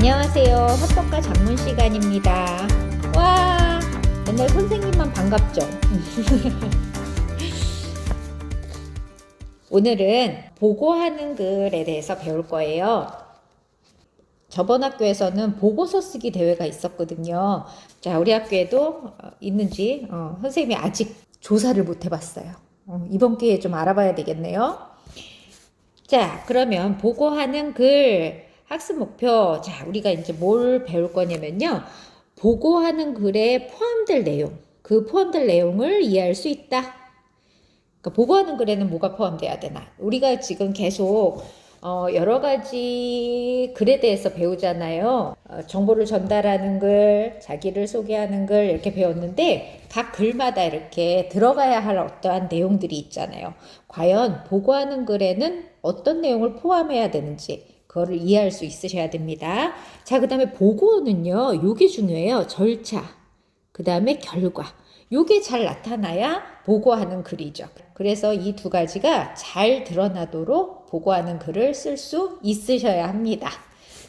안녕하세요. 합법과 작문 시간입니다. 와, 맨날 선생님만 반갑죠? 오늘은 보고하는 글에 대해서 배울 거예요. 저번 학교에서는 보고서 쓰기 대회가 있었거든요. 자, 우리 학교에도 있는지 선생님이 아직 조사를 못 해봤어요. 이번 기회에 좀 알아봐야 되겠네요. 자, 그러면 보고하는 글 학습 목표. 자, 우리가 이제 뭘 배울 거냐면요. 보고하는 글에 포함될 내용, 그 포함될 내용을 이해할 수 있다. 그러니까 보고하는 글에는 뭐가 포함돼야 되나? 우리가 지금 계속 여러 가지 글에 대해서 배우잖아요. 정보를 전달하는 글, 자기를 소개하는 글 이렇게 배웠는데 각 글마다 이렇게 들어가야 할 어떠한 내용들이 있잖아요. 과연 보고하는 글에는 어떤 내용을 포함해야 되는지 그거를 이해할 수 있으셔야 됩니다. 자, 그 다음에 보고는요. 요게 중요해요. 절차, 그 다음에 결과. 요게 잘 나타나야 보고하는 글이죠. 그래서 이 두 가지가 잘 드러나도록 보고하는 글을 쓸 수 있으셔야 합니다.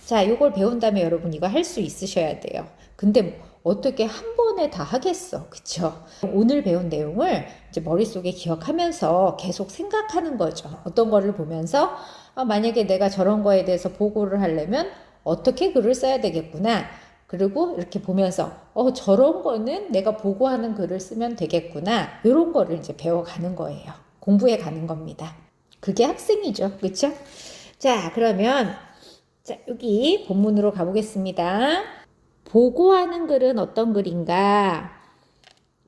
자, 요걸 배운 다음에 여러분 이거 할 수 있으셔야 돼요. 근데 어떻게 한 번에 다 하겠어, 그쵸? 오늘 배운 내용을 이제 머릿속에 기억하면서 계속 생각하는 거죠. 어떤 거를 보면서 만약에 내가 저런 거에 대해서 보고를 하려면 어떻게 글을 써야 되겠구나. 그리고 이렇게 보면서 저런 거는 내가 보고하는 글을 쓰면 되겠구나. 이런 거를 이제 배워가는 거예요. 공부해 가는 겁니다. 그게 학생이죠. 그렇죠? 자, 그러면 자, 여기 본문으로 가보겠습니다. 보고하는 글은 어떤 글인가?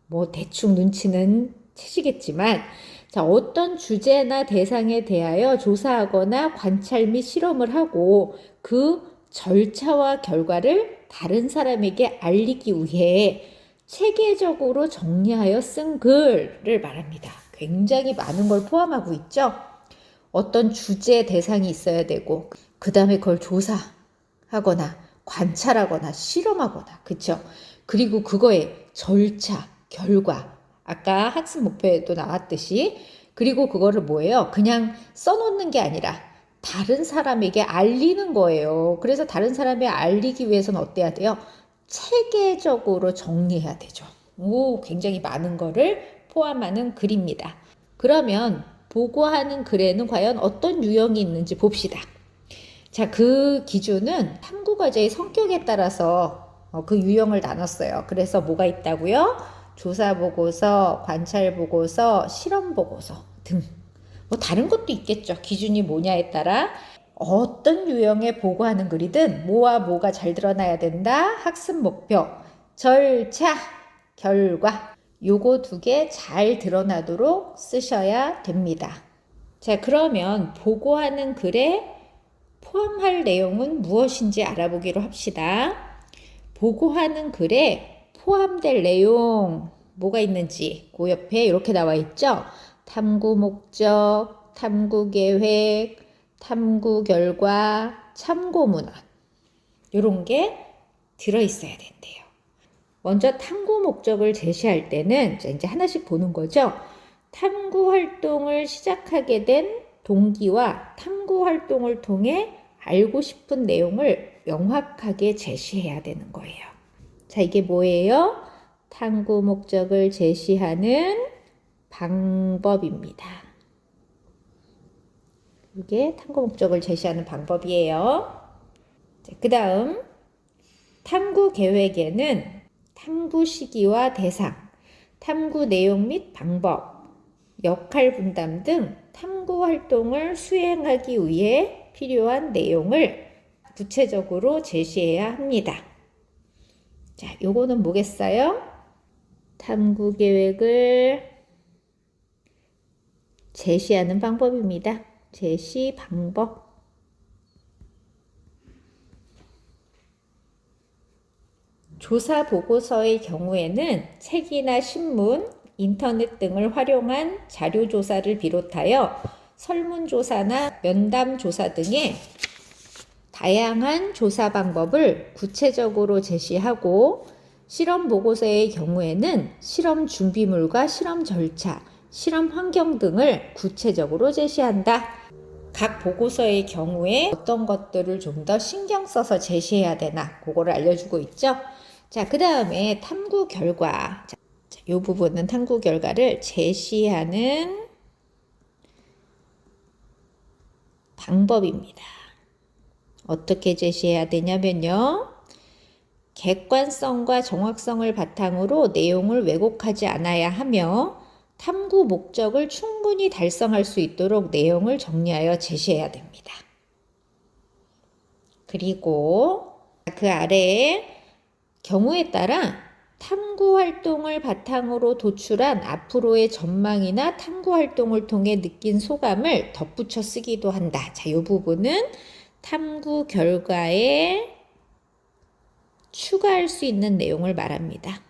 뭐 대충 눈치는 채시겠지만 자, 어떤 주제나 대상에 대하여 조사하거나 관찰 및 실험을 하고 그 절차와 결과를 다른 사람에게 알리기 위해 체계적으로 정리하여 쓴 글을 말합니다. 굉장히 많은 걸 포함하고 있죠. 어떤 주제 대상이 있어야 되고 그 다음에 그걸 조사하거나 관찰하거나 실험하거나 그쵸? 그리고 그거의 절차, 결과 아까 학습 목표에도 나왔듯이 그리고 그거를 뭐예요? 그냥 써놓는 게 아니라 다른 사람에게 알리는 거예요. 그래서 다른 사람에 알리기 위해서는 어때야 돼요? 체계적으로 정리해야 되죠. 오, 굉장히 많은 거를 포함하는 글입니다. 그러면 보고하는 글에는 과연 어떤 유형이 있는지 봅시다. 자, 그 기준은 탐구과제의 성격에 따라서 그 유형을 나눴어요. 그래서 뭐가 있다고요? 조사보고서, 관찰보고서, 실험보고서 등. 뭐 다른 것도 있겠죠. 기준이 뭐냐에 따라 어떤 유형의 보고하는 글이든 뭐와 뭐가 잘 드러나야 된다. 학습 목표, 절차, 결과 요거 두 개 잘 드러나도록 쓰셔야 됩니다. 자, 그러면 보고하는 글에 포함할 내용은 무엇인지 알아보기로 합시다. 보고하는 글에 포함될 내용 뭐가 있는지 그 옆에 이렇게 나와 있죠. 탐구 목적, 탐구 계획, 탐구 결과, 참고 문헌 이런 게 들어있어야 된대요. 먼저 탐구 목적을 제시할 때는 이제 하나씩 보는 거죠. 탐구 활동을 시작하게 된 동기와 탐구 활동을 통해 알고 싶은 내용을 명확하게 제시해야 되는 거예요. 자, 이게 뭐예요? 탐구 목적을 제시하는 방법입니다. 이게 탐구 목적을 제시하는 방법이에요. 그 다음 탐구 계획에는 탐구 시기와 대상, 탐구 내용 및 방법, 역할 분담 등 탐구 활동을 수행하기 위해 필요한 내용을 구체적으로 제시해야 합니다. 자, 요거는 뭐겠어요? 탐구 계획을 제시하는 방법입니다. 제시 방법. 조사 보고서의 경우에는 책이나 신문, 인터넷 등을 활용한 자료 조사를 비롯하여 설문조사나 면담조사 등의 다양한 조사 방법을 구체적으로 제시하고 실험 보고서의 경우에는 실험 준비물과 실험 절차, 실험 환경 등을 구체적으로 제시한다. 각 보고서의 경우에 어떤 것들을 좀 더 신경 써서 제시해야 되나 그거를 알려주고 있죠. 자, 그 다음에 탐구 결과. 자, 이 부분은 탐구 결과를 제시하는 방법입니다. 어떻게 제시해야 되냐면요. 객관성과 정확성을 바탕으로 내용을 왜곡하지 않아야 하며 탐구 목적을 충분히 달성할 수 있도록 내용을 정리하여 제시해야 됩니다. 그리고 그 아래에 경우에 따라 탐구 활동을 바탕으로 도출한 앞으로의 전망이나 탐구 활동을 통해 느낀 소감을 덧붙여 쓰기도 한다. 자, 이 부분은 탐구 결과에 추가할 수 있는 내용을 말합니다.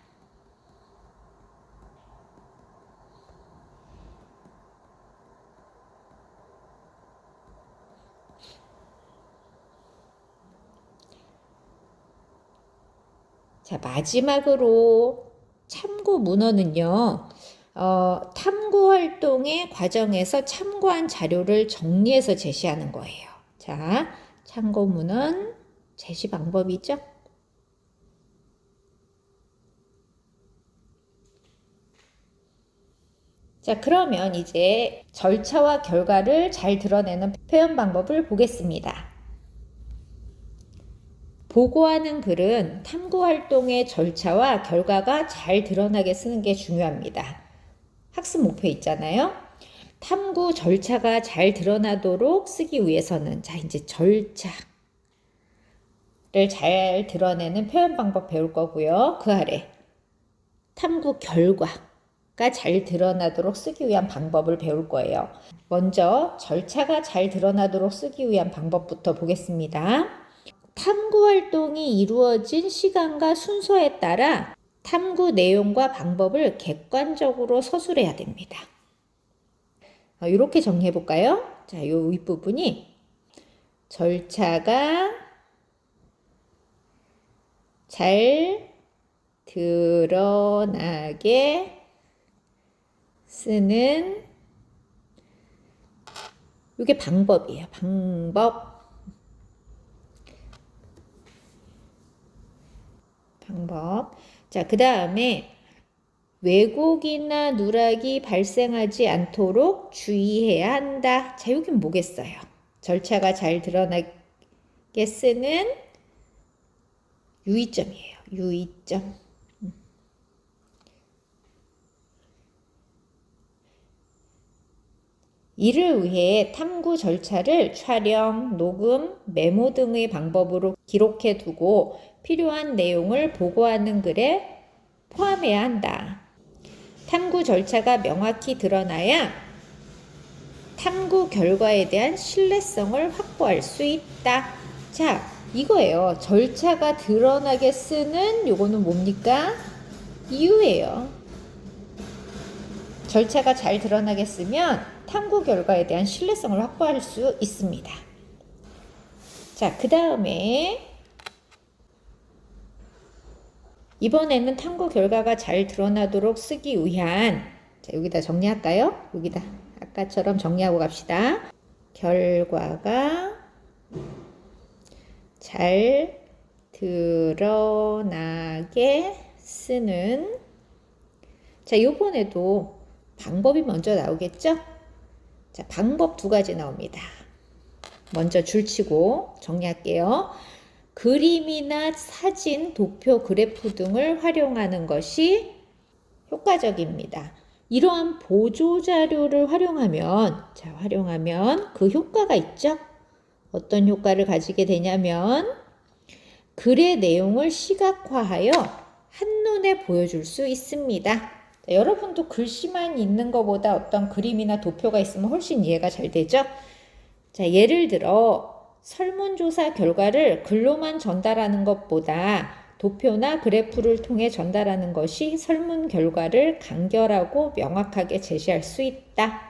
자, 마지막으로 참고 문헌은요, 탐구 활동의 과정에서 참고한 자료를 정리해서 제시하는 거예요. 자, 참고 문헌 제시 방법이죠. 자, 그러면 이제 절차와 결과를 잘 드러내는 표현 방법을 보겠습니다. 보고하는 글은 탐구 활동의 절차와 결과가 잘 드러나게 쓰는 게 중요합니다. 학습 목표 있잖아요. 탐구 절차가 잘 드러나도록 쓰기 위해서는 자, 이제 절차를 잘 드러내는 표현 방법 배울 거고요. 그 아래 탐구 결과가 잘 드러나도록 쓰기 위한 방법을 배울 거예요. 먼저 절차가 잘 드러나도록 쓰기 위한 방법부터 보겠습니다. 탐구 활동이 이루어진 시간과 순서에 따라 탐구 내용과 방법을 객관적으로 서술해야 됩니다. 이렇게 정리해 볼까요? 자, 이 윗부분이 절차가 잘 드러나게 쓰는 이게 방법이에요. 방법. 자, 그 다음에 왜곡이나 누락이 발생하지 않도록 주의해야 한다. 자, 여긴 뭐겠어요? 절차가 잘 드러나게 쓰는 유의점이에요. 유의점. 이를 위해 탐구 절차를 촬영, 녹음, 메모 등의 방법으로 기록해 두고 필요한 내용을 보고하는 글에 포함해야 한다. 탐구 절차가 명확히 드러나야 탐구 결과에 대한 신뢰성을 확보할 수 있다. 자, 이거예요. 절차가 드러나게 쓰는 요거는 뭡니까? 이유예요. 절차가 잘 드러나게 쓰면 탐구 결과에 대한 신뢰성을 확보할 수 있습니다. 자, 그 다음에 이번에는 탐구 결과가 잘 드러나도록 쓰기 위한 자, 여기다 정리할까요? 여기다 아까처럼 정리하고 갑시다. 결과가 잘 드러나게 쓰는 자, 이번에도 방법이 먼저 나오겠죠? 자, 방법 두 가지 나옵니다. 먼저 줄치고 정리할게요. 그림이나 사진, 도표, 그래프 등을 활용하는 것이 효과적입니다. 이러한 보조 자료를 활용하면 그 효과가 있죠? 어떤 효과를 가지게 되냐면 글의 내용을 시각화하여 한눈에 보여줄 수 있습니다. 자, 여러분도 글씨만 있는 것보다 어떤 그림이나 도표가 있으면 훨씬 이해가 잘 되죠? 자, 예를 들어 설문조사 결과를 글로만 전달하는 것보다 도표나 그래프를 통해 전달하는 것이 설문 결과를 간결하고 명확하게 제시할 수 있다.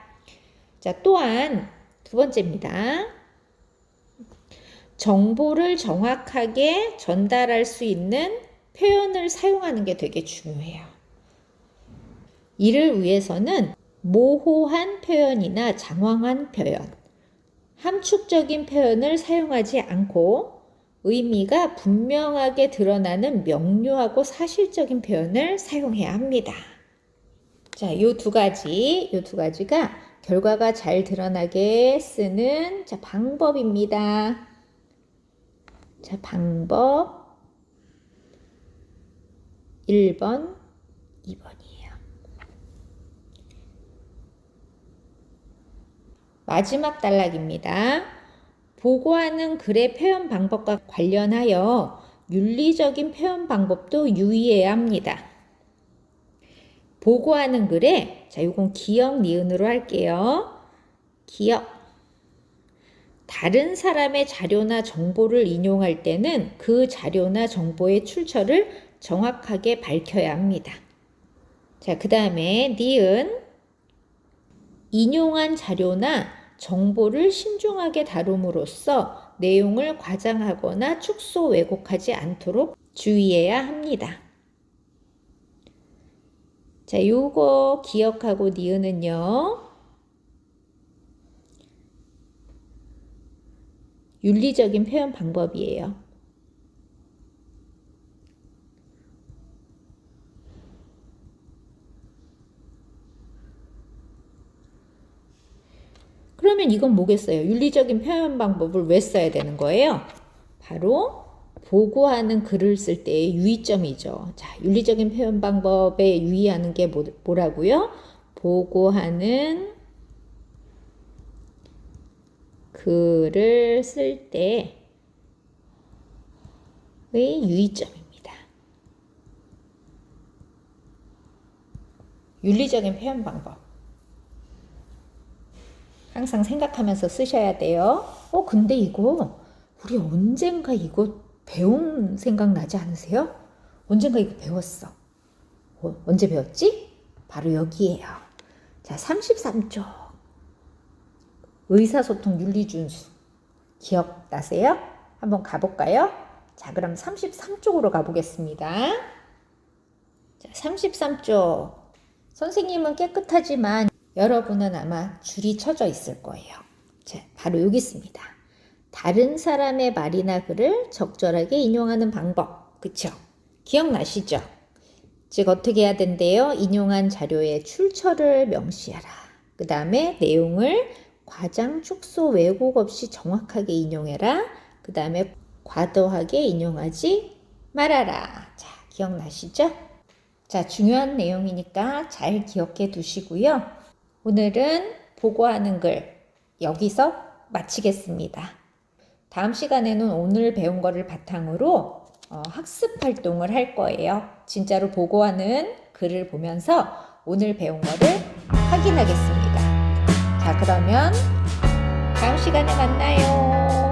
자, 또한 두 번째입니다. 정보를 정확하게 전달할 수 있는 표현을 사용하는 게 되게 중요해요. 이를 위해서는 모호한 표현이나 장황한 표현, 함축적인 표현을 사용하지 않고 의미가 분명하게 드러나는 명료하고 사실적인 표현을 사용해야 합니다. 자, 요 두 가지가 결과가 잘 드러나게 쓰는 방법입니다. 자, 방법 1번, 2번이에요. 마지막 단락입니다. 보고하는 글의 표현 방법과 관련하여 윤리적인 표현 방법도 유의해야 합니다. 보고하는 글에, 자, 요건 기역, 니은으로 할게요. 기역. 다른 사람의 자료나 정보를 인용할 때는 그 자료나 정보의 출처를 정확하게 밝혀야 합니다. 자, 그 다음에 니은. 인용한 자료나 정보를 신중하게 다룸으로써 내용을 과장하거나 축소 왜곡하지 않도록 주의해야 합니다. 자, 요거 기억하고 니은은요. 윤리적인 표현 방법이에요. 그러면 이건 뭐겠어요? 윤리적인 표현 방법을 왜 써야 되는 거예요? 바로 보고하는 글을 쓸 때의 유의점이죠. 자, 윤리적인 표현 방법에 유의하는 게 뭐라고요? 보고하는 글을 쓸 때의 유의점입니다. 윤리적인 표현 방법. 항상 생각하면서 쓰셔야 돼요. 근데 이거 우리 언젠가 이거 배운 생각 나지 않으세요? 언젠가 이거 배웠어. 언제 배웠지? 바로 여기에요. 자, 33쪽. 의사소통 윤리준수. 기억나세요? 한번 가볼까요? 자, 그럼 33쪽으로 가보겠습니다. 자, 33쪽. 선생님은 깨끗하지만 여러분은 아마 줄이 쳐져 있을 거예요. 자, 바로 여기 있습니다. 다른 사람의 말이나 글을 적절하게 인용하는 방법. 그쵸? 기억나시죠? 즉 어떻게 해야 된대요? 인용한 자료의 출처를 명시하라. 그 다음에 내용을 과장, 축소, 왜곡 없이 정확하게 인용해라. 그 다음에 과도하게 인용하지 말아라. 자, 기억나시죠? 자, 중요한 내용이니까 잘 기억해 두시고요. 오늘은 보고하는 글 여기서 마치겠습니다. 다음 시간에는 오늘 배운 거를 바탕으로 학습 활동을 할 거예요. 진짜로 보고하는 글을 보면서 오늘 배운 거를 확인하겠습니다. 자, 그러면 다음 시간에 만나요.